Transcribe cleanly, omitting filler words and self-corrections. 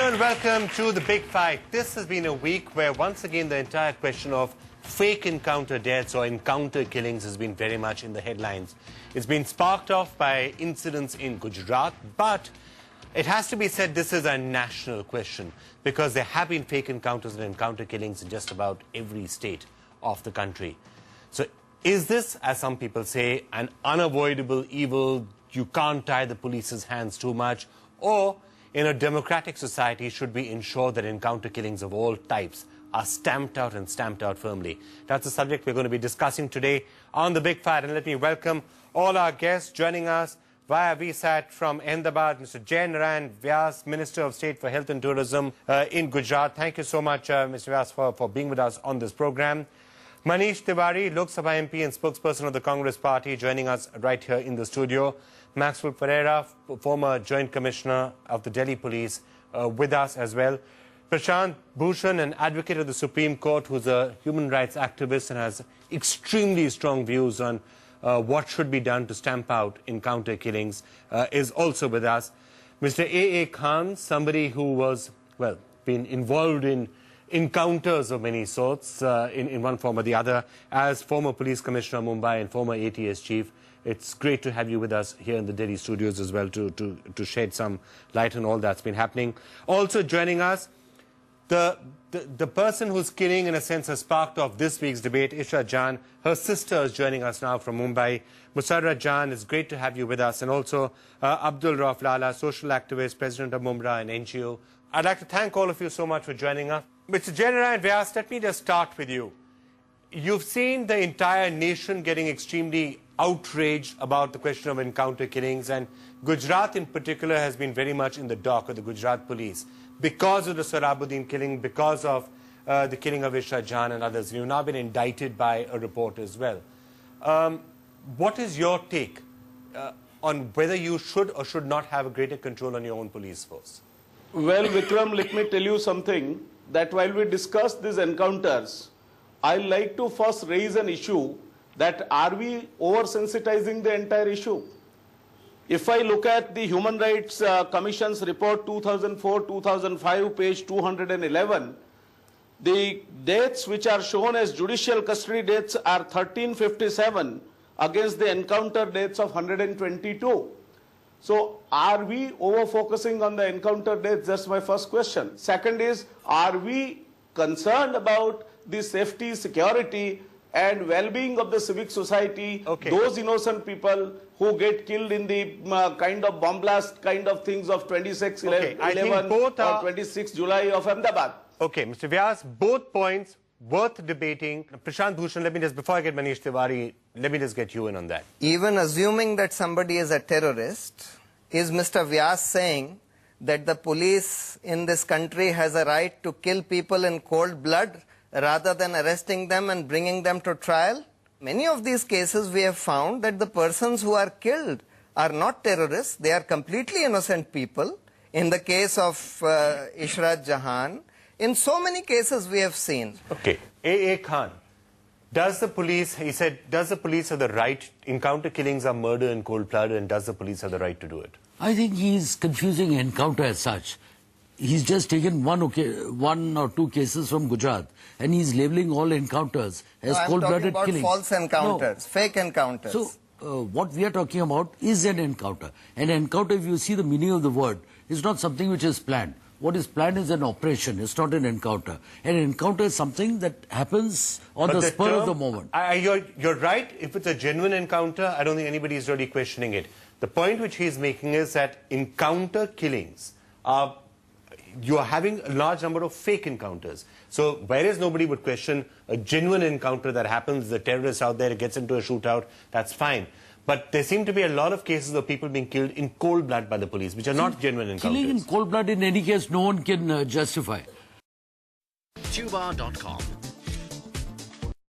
Hello and welcome to The Big Fight. This has been a week where once again the entire question of fake encounter deaths or encounter killings has been very much in the headlines. It's been sparked off by incidents in Gujarat, but it has to be said this is a national question because there have been fake encounters and encounter killings in just about every state of the country. So is this, as some people say, an unavoidable evil? You can't tie the police's hands too much, or in a democratic society, should we ensure that encounter killings of all types are stamped out and stamped out firmly? That's the subject we're going to be discussing today on The Big Fight. And let me welcome all our guests joining us via VSAT from Ahmedabad, Mr. Jay Narayan Vyas, Minister of State for Health and Tourism in Gujarat. Thank you so much, Mr. Vyas, for being with us on this program. Manish Tiwari, Lok Sabha MP and spokesperson of the Congress Party, joining us right here in the studio. Maxwell Pereira, former Joint Commissioner of the Delhi Police, with us as well. Prashant Bhushan, an advocate of the Supreme Court, who's a human rights activist and has extremely strong views on what should be done to stamp out encounter killings, is also with us. Mr. A.A. Khan, somebody who was, well, been involved in encounters of many sorts in one form or the other, as former Police Commissioner of Mumbai and former ATS Chief. It's great to have you with us here in the Delhi studios as well to shed some light on all that's been happening. Also joining us, the person whose killing, in a sense, has sparked off this week's debate, Ishrat Jahan. Her sister is joining us now from Mumbai. Musarrat Jahan, it's great to have you with us. And also Abdul Rauf Lala, social activist, president of Mumra and NGO. I'd like to thank all of you so much for joining us. Mr. Jay Narayan Vyas, let me just start with you. You've seen the entire nation getting extremely outraged about the question of encounter killings, and Gujarat in particular has been very much in the dock of the Gujarat police because of the Sohrabuddin killing, because of the killing of Ishrat Jahan and others. You've now been indicted by a report as well. What is your take on whether you should or should not have a greater control on your own police force? Well, Vikram, let me tell you something, that while we discuss these encounters, I like to first raise an issue that are we oversensitizing the entire issue? If I look at the Human Rights Commission's report 2004-2005, page 211, the deaths which are shown as judicial custody deaths are 1357 against the encounter deaths of 122. So are we over-focusing on the encounter deaths? That's my first question. Second is, are we concerned about the safety, security and well-being of the civic society, those innocent people who get killed in the kind of bomb blast kind of things of 26/11 or 26 July of Ahmedabad? Okay, Mr. Vyas, both points worth debating. Prashant Bhushan, let me just, before I get Manish Tiwari, let me just get you in on that. Even assuming that somebody is a terrorist, is Mr. Vyas saying that the police in this country has a right to kill people in cold blood rather than arresting them and bringing them to trial? Many of these cases we have found that the persons who are killed are not terrorists, they are completely innocent people. In the case of Ishrat Jahan, in so many cases we have seen. Okay, A.A. Khan, does the police, he said, does the police have the right, encounter killings are murder in cold blood, and does the police have the right to do it? I think he's confusing encounter as such. He's just taken one or two cases from Gujarat and he's labeling all encounters as cold-blooded killings. I'm talking about false encounters, fake encounters. So what we are talking about is an encounter. An encounter, if you see the meaning of the word, is not something which is planned. What is planned is an operation, it's not an encounter. An encounter is something that happens on the spur of the moment. You're right, if it's a genuine encounter, I don't think anybody is really questioning it. The point which he's making is that encounter killings are, you are having a large number of fake encounters. So whereas nobody would question a genuine encounter that happens, the terrorist out there gets into a shootout, that's fine. But there seem to be a lot of cases of people being killed in cold blood by the police, which are not genuine encounters. Killing in cold blood, in any case, no one can justify. Tuba.com,